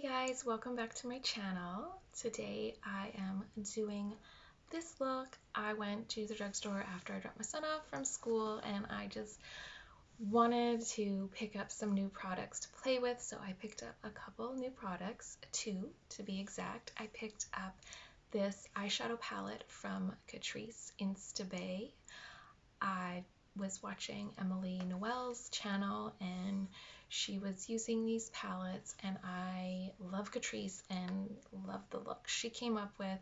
Hey guys, welcome back to my channel. Today I am doing this look. I went to the drugstore after I dropped my son off from school and I just wanted to pick up some new products to play with, so I picked up a couple new products, two to be exact. I picked up this eyeshadow palette from Catrice INSTABAE. I was watching Emily Noel's channel and she was using these palettes, and I love Catrice and love the look she came up with,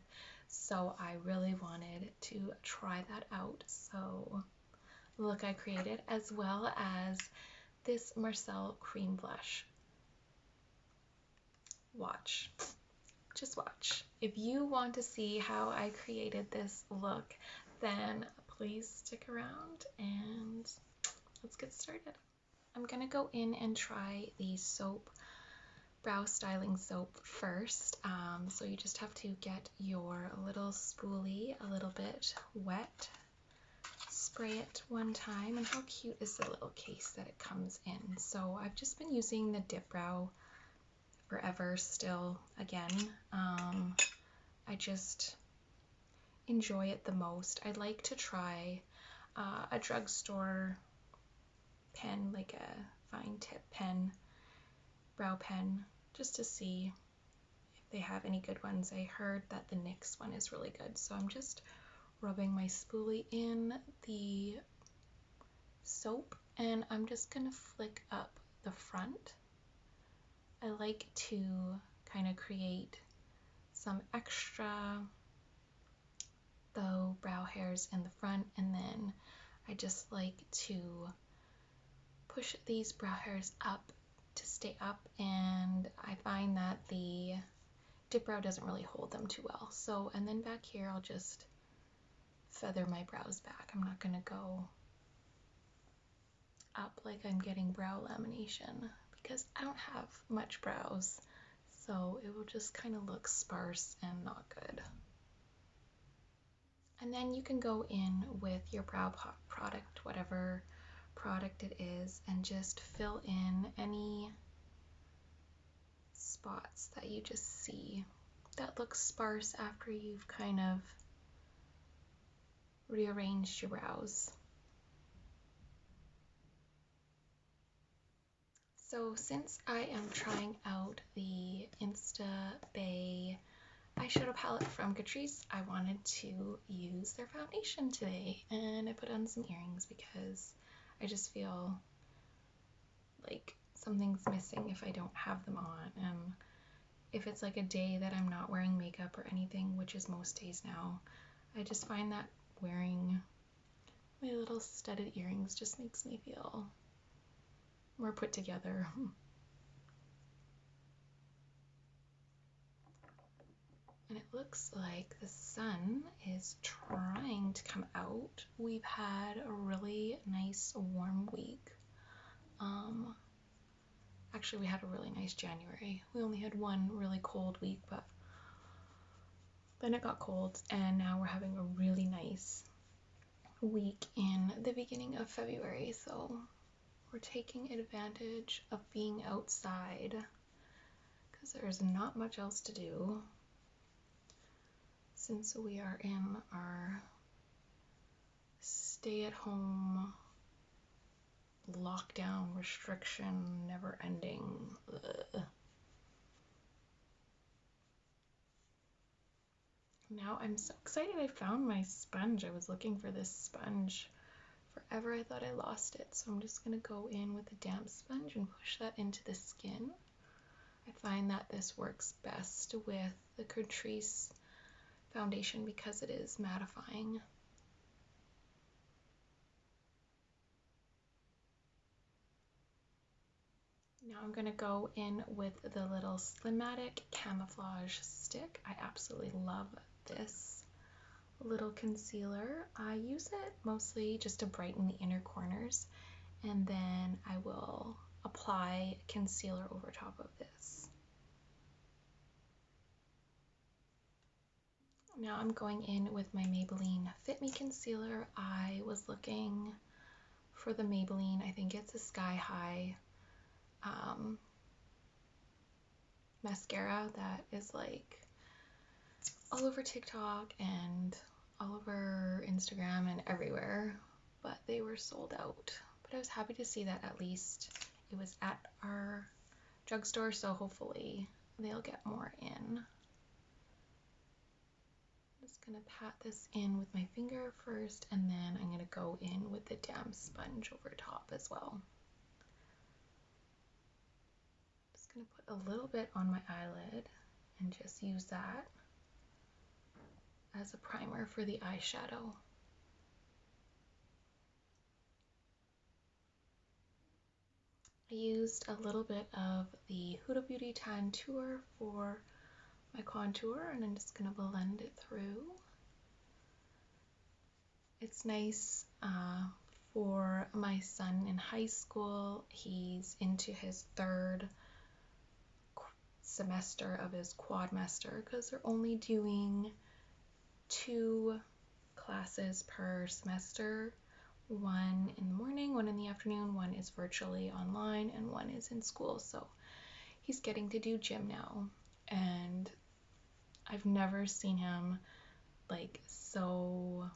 so I really wanted to try that out. So the look I created, as well as this Marcelle cream blush. Watch. Just watch. If you want to see how I created this look, then please stick around and let's get started. I'm going to go in and try the soap, brow styling soap first. So you just have to get your little spoolie a little bit wet, spray it one time, and how cute is the little case that it comes in. So I've just been using the Dip Brow forever still again. I just enjoy it the most. I'd like to try a drugstore pen, like a fine tip pen, brow pen, just to see if they have any good ones. I heard that the NYX one is really good, so I'm just rubbing my spoolie in the soap and I'm just gonna flick up the front. I like to kind of create some extra though brow hairs in the front, and then I just like to push these brow hairs up to stay up, and I find that the Dip Brow doesn't really hold them too well. So, and then back here I'll just feather my brows back. I'm not gonna go up like I'm getting brow lamination because I don't have much brows, so it will just kind of look sparse and not good. And then you can go in with your brow product, whatever product it is, and just fill in any spots that you just see that look sparse after you've kind of rearranged your brows. So since I am trying out the INSTABAE eyeshadow palette from Catrice, I wanted to use their foundation today, and I put on some earrings because I just feel like something's missing if I don't have them on. And if it's like a day that I'm not wearing makeup or anything, which is most days now, I just find that wearing my little studded earrings just makes me feel more put together. And it looks like the sun is trying to come out. We've had a really nice warm week. Actually, we had a really nice January. We only had one really cold week, but then it got cold, and now we're having a really nice week in the beginning of February. So we're taking advantage of being outside because there's not much else to do since we are in our stay-at-home lockdown restriction, never ending. Ugh. Now I'm so excited I found my sponge. I was looking for this sponge forever. I thought I lost it, so I'm just gonna go in with a damp sponge and push that into the skin. I find that this works best with the Catrice foundation because it is mattifying. Now I'm going to go in with the little slimatic camouflage stick. I absolutely love this little concealer. I use it mostly just to brighten the inner corners, and then I will apply concealer over top of this. Now I'm going in with my Maybelline Fit Me concealer. I was looking for the Maybelline, I think it's a Sky High mascara that is like all over TikTok and all over Instagram and everywhere, but they were sold out. But I was happy to see that at least it was at our drugstore, so hopefully they'll get more in. I'm just gonna pat this in with my finger first, and then I'm gonna go in with the damp sponge over top as well. Just gonna put a little bit on my eyelid and just use that as a primer for the eyeshadow. I used a little bit of the Huda Beauty Tantour for my contour, and I'm just going to blend it through. It's nice for my son in high school. He's into his third semester of his quadmester because they're only doing 2 classes per semester. 1 in the morning, 1 in the afternoon, 1 is virtually online, and 1 is in school. So he's getting to do gym now, and I've never seen him like so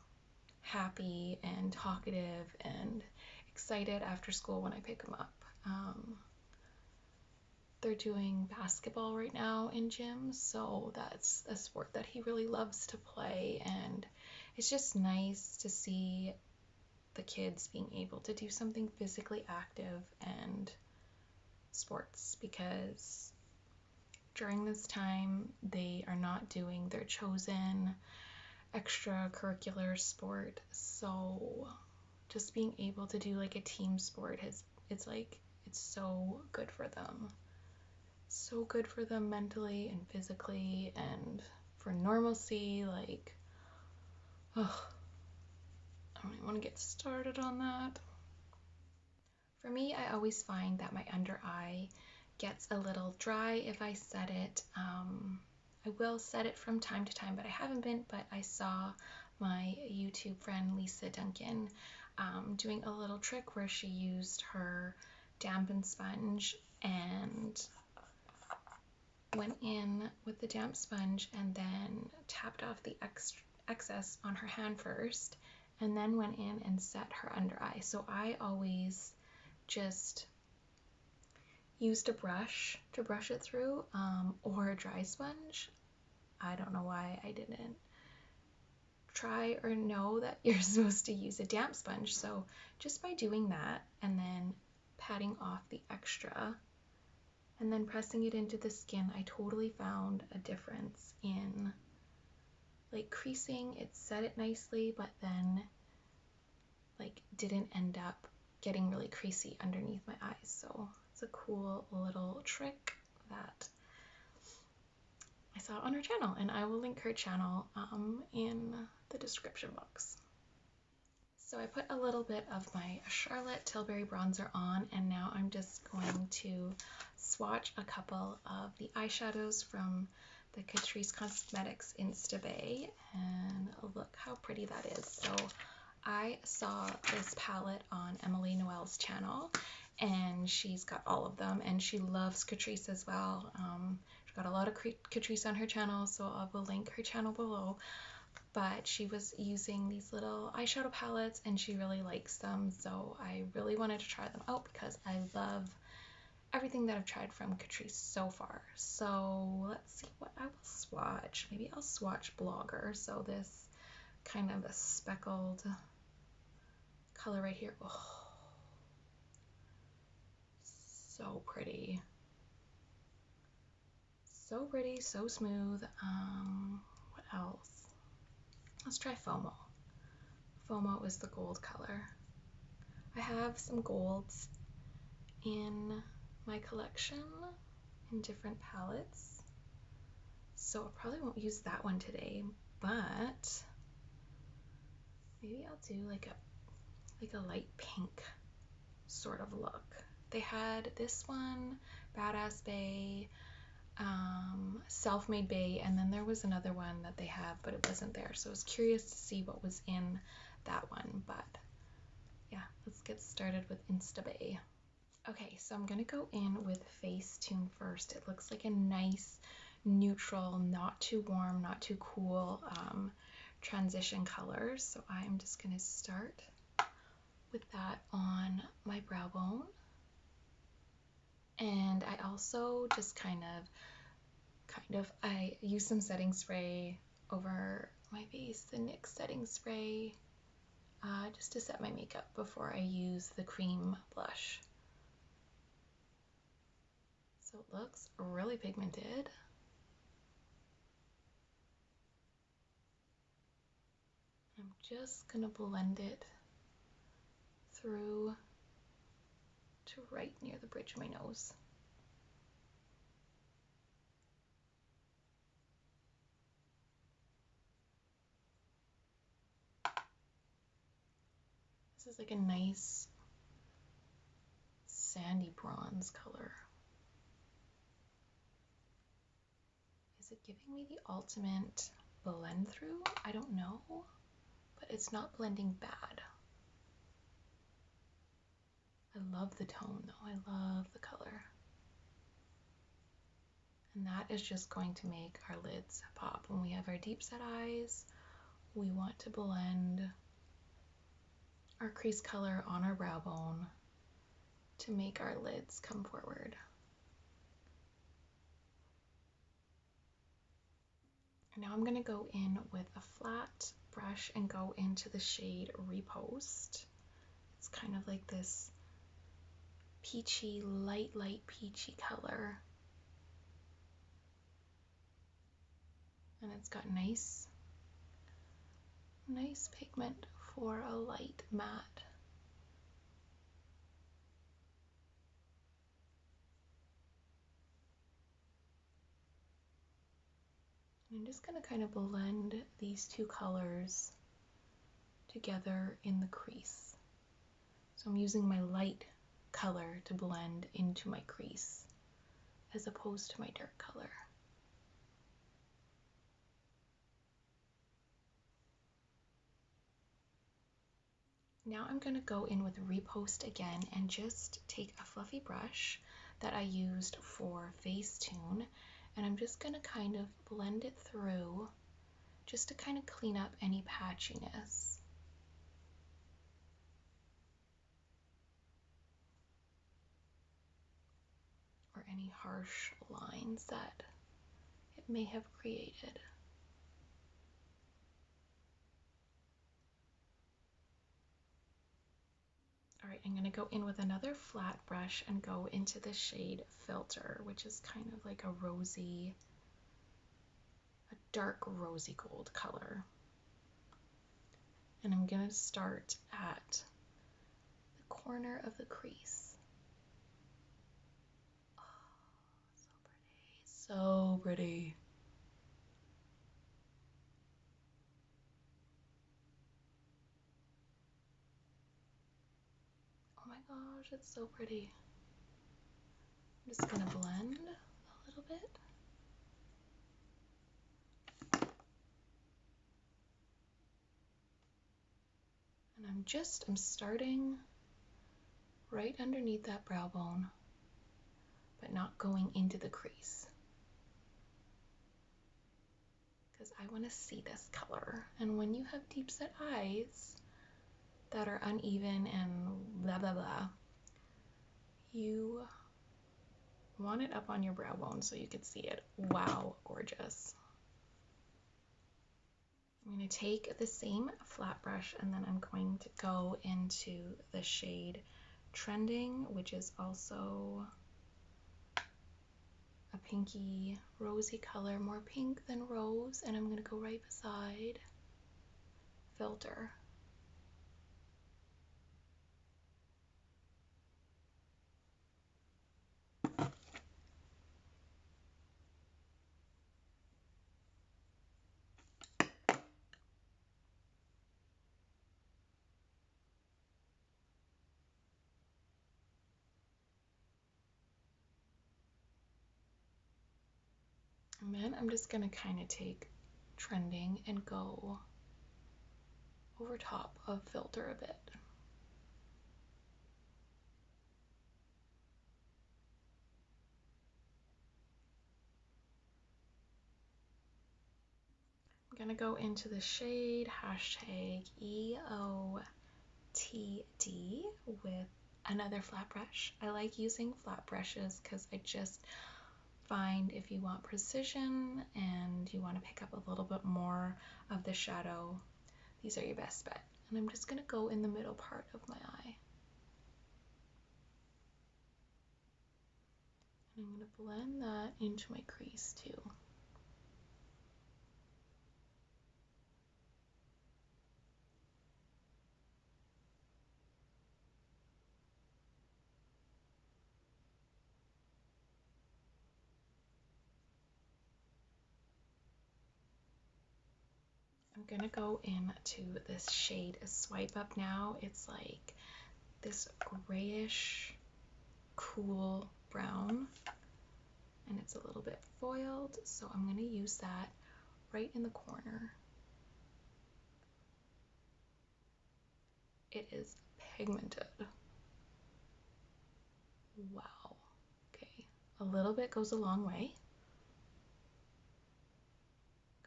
happy and talkative and excited after school when I pick him up. They're doing basketball right now in gym, so that's a sport that he really loves to play, and it's just nice to see the kids being able to do something physically active and sports, because during this time they are not doing their chosen extracurricular sport, so just being able to do like a team sport it's so good for them. So good for them mentally and physically and for normalcy. Like, oh, I don't even want to get started on that. For me, I always find that my under eye gets a little dry if I set it. I will set it from time to time, but I haven't been. But I saw my YouTube friend Lisa Duncan doing a little trick where she used her dampened sponge and went in with the damp sponge and then tapped off the excess on her hand first, and then went in and set her under eye. So I always just used a brush to brush it through, or a dry sponge. I don't know why I didn't try or know that you're supposed to use a damp sponge. So just by doing that and then patting off the extra and then pressing it into the skin, I totally found a difference in like creasing. It set it nicely, but then like didn't end up getting really creasy underneath my eyes. So it's a cool little trick that I saw on her channel, and I will link her channel in the description box. So I put a little bit of my Charlotte Tilbury bronzer on, and now I'm just going to swatch a couple of the eyeshadows from the Catrice INSTABAE, and look how pretty that is. So I saw this palette on Emily Noel's channel, and she's got all of them, and she loves Catrice as well. She's got a lot of Catrice on her channel, so I will link her channel below. But she was using these little eyeshadow palettes, and she really likes them, so I really wanted to try them out because I love everything that I've tried from Catrice so far. So let's see what I will swatch. Maybe I'll swatch Blogger. So this kind of a speckled color right here. Oh, so pretty. So pretty, so smooth. What else? Let's try FOMO. FOMO is the gold color. I have some golds in my collection in different palettes, so I probably won't use that one today, but maybe I'll do like a light pink sort of look. They had this one, Badass Bay, Self-Made Bay, and then there was another one that they have, but it wasn't there, so I was curious to see what was in that one. But yeah, let's get started with InstaBay. Okay, so I'm gonna go in with Facetune first. It looks like a nice neutral, not too warm, not too cool transition color. So I'm just gonna start with that on my brow bone. And I also just I use some setting spray over my face, the NYX setting spray, just to set my makeup before I use the cream blush. So it looks really pigmented. I'm just gonna blend it through to right near the bridge of my nose. This is like a nice sandy bronze color. Is it giving me the ultimate blend through? I don't know, but it's not blending bad. I love the tone though, I love the color. And that is just going to make our lids pop. When we have our deep set eyes, we want to blend our crease color on our brow bone to make our lids come forward. And now I'm going to go in with a flat brush and go into the shade Repost. It's kind of like this peachy, light peachy color. And it's got nice pigment for a light matte. I'm just going to kind of blend these two colors together in the crease. So I'm using my light color to blend into my crease as opposed to my dark color. Now I'm going to go in with Repost again and just take a fluffy brush that I used for Facetune, and I'm just going to kind of blend it through just to kind of clean up any patchiness. Or any harsh lines that it may have created. Alright, I'm going to go in with another flat brush and go into the shade Filter, which is kind of like a dark rosy gold color. And I'm going to start at the corner of the crease. Oh, so pretty. Oh my gosh, it's so pretty. I'm just going to blend a little bit. And I'm starting right underneath that brow bone, but not going into the crease. Because I want to see this color. And when you have deep set eyes that are uneven and blah blah blah, you want it up on your brow bone so you could see it. Wow, gorgeous. I'm going to take the same flat brush and then I'm going to go into the shade Trending, which is also a pinky rosy color, more pink than rose, and I'm going to go right beside Filter. And then I'm just going to kind of take Trending and go over top of Filter a bit. gonna go into the shade hashtag EOTD with another flat brush. I like using flat brushes because I just find if you want precision and you want to pick up a little bit more of the shadow, these are your best bet. And I'm just gonna go in the middle part of my eye. And I'm gonna blend that into my crease too. I'm gonna go into this shade Swipe Up now. It's like this grayish, cool brown, and it's a little bit foiled, so I'm gonna use that right in the corner. It is pigmented. Wow. Okay, a little bit goes a long way.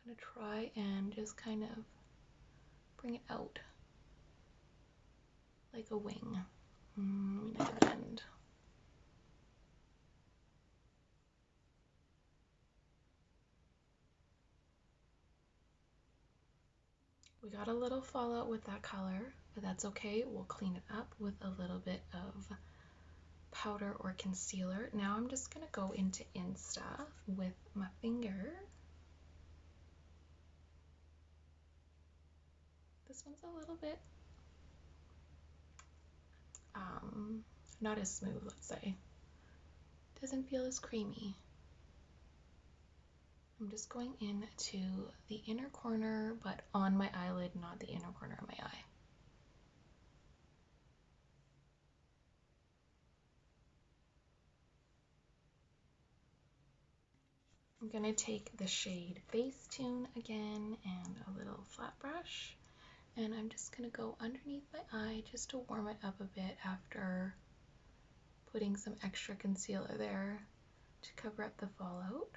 I'm gonna try and just kind of bring it out like a wing. Another end. We got a little fallout with that color, but that's okay. We'll clean it up with a little bit of powder or concealer. Now I'm just gonna go into Insta with my finger. This one's a little bit not as smooth, let's say. Doesn't feel as creamy. I'm just going into the inner corner, but on my eyelid, not the inner corner of my eye. I'm gonna take the shade Facetune again and a little flat brush, and I'm just gonna go underneath my eye just to warm it up a bit after putting some extra concealer there to cover up the fallout.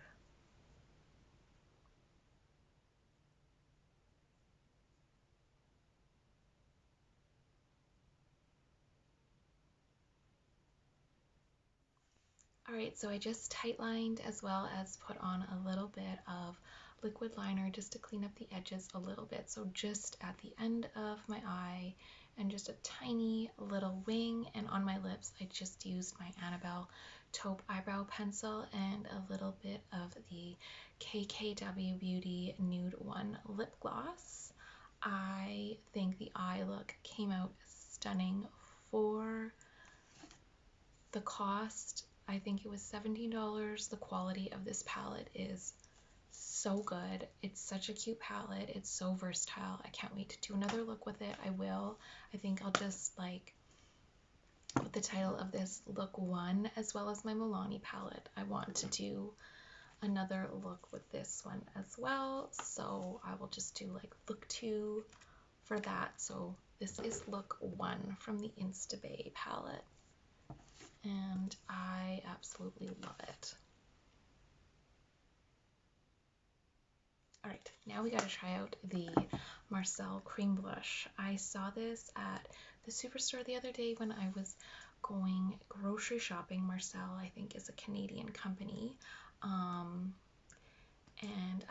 Alright, so I just tight lined as well as put on a little bit of liquid liner just to clean up the edges a little bit. So just at the end of my eye and just a tiny little wing, and on my lips I just used my Annabelle taupe eyebrow pencil and a little bit of the KKW Beauty Nude 1 lip gloss. I think the eye look came out stunning for the cost. I think it was $17. The quality of this palette is so good. It's such a cute palette. It's so versatile. I can't wait to do another look with it. I will. I think I'll just like put the title of this look 1 as well as my Milani palette. I want to do another look with this one as well. So I will just do like look 2 for that. So this is look 1 from the INSTABAE palette. And I absolutely love it. Alright, now we gotta try out the Marcelle cream blush. I saw this at the Superstore the other day when I was going grocery shopping. Marcelle, I think, is a Canadian company. And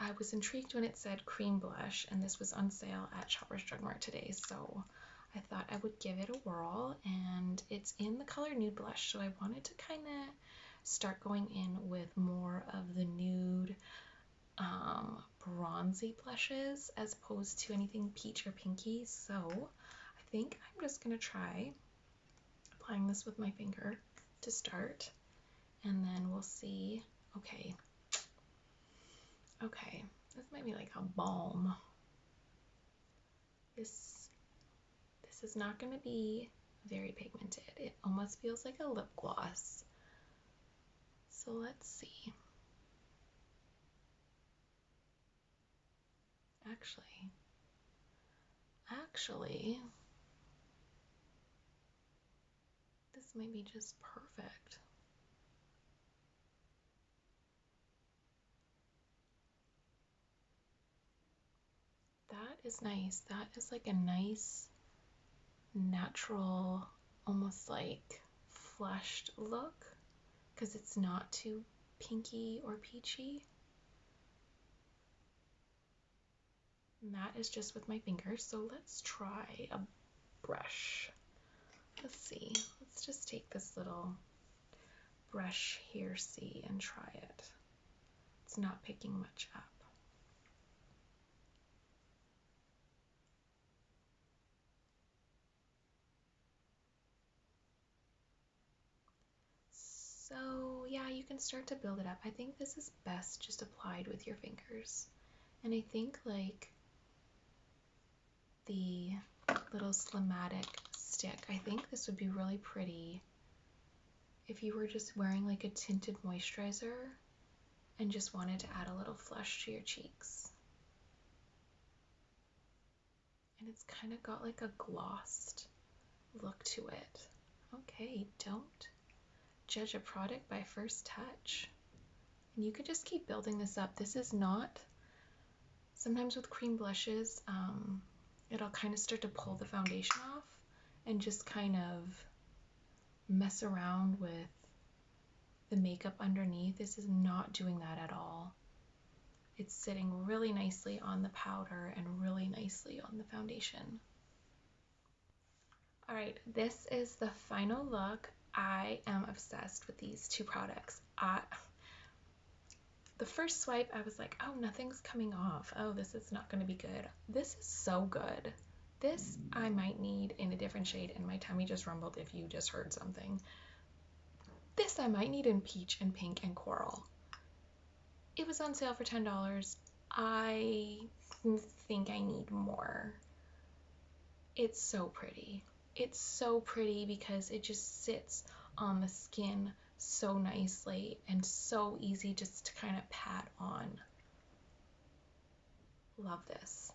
I was intrigued when it said cream blush, and this was on sale at Shoppers Drug Mart today, so I thought I would give it a whirl, and it's in the color Nude Blush, so I wanted to kind of start going in with more of the nude bronzy blushes as opposed to anything peach or pinky. So I think I'm just going to try applying this with my finger to start, and then we'll see. Okay, this might be like a balm. This is not going to be very pigmented. It almost feels like a lip gloss. So let's see. Actually, this might be just perfect. is nice. That is like a nice, natural, almost like flushed look because it's not too pinky or peachy. And that is just with my fingers. So let's try a brush. Let's see. Let's just take this little brush here, see, and try it. It's not picking much up. So yeah, you can start to build it up. I think this is best just applied with your fingers. And I think like the little slimatic stick, I think this would be really pretty if you were just wearing like a tinted moisturizer and just wanted to add a little flush to your cheeks. And it's kind of got like a glossed look to it. Okay, don't judge a product by first touch. And you could just keep building this up. This is not, sometimes with cream blushes, it'll kind of start to pull the foundation off and just kind of mess around with the makeup underneath. This is not doing that at all. It's sitting really nicely on the powder and really nicely on the foundation. All right, this is the final look. I am obsessed with these two products. The first swipe, I was like, oh, nothing's coming off. Oh, this is not going to be good. This is so good. This I might need in a different shade, and my tummy just rumbled if you just heard something. This I might need in peach and pink and coral. It was on sale for $10. I think I need more. It's so pretty. It's so pretty because it just sits on the skin so nicely and so easy just to kind of pat on. Love this.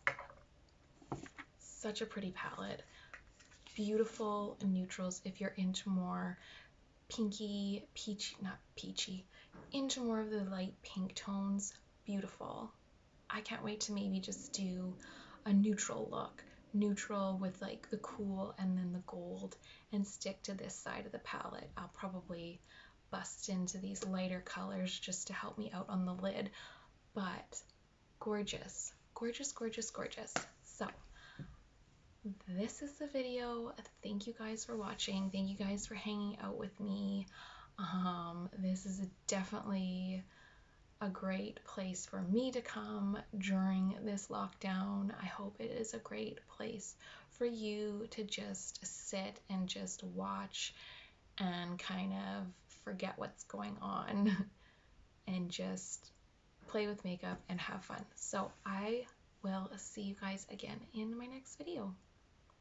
Such a pretty palette. Beautiful neutrals if you're into more pinky, peachy, not peachy, into more of the light pink tones. Beautiful. I can't wait to maybe just do a neutral look. Neutral with like the cool and then the gold, and stick to this side of the palette. I'll probably bust into these lighter colors just to help me out on the lid, but gorgeous, gorgeous, gorgeous, gorgeous. So this is the video. Thank you guys for watching. Thank you guys for hanging out with me. This is definitely a great place for me to come during this lockdown. I hope it is a great place for you to just sit and just watch and kind of forget what's going on and just play with makeup and have fun. So I will see you guys again in my next video.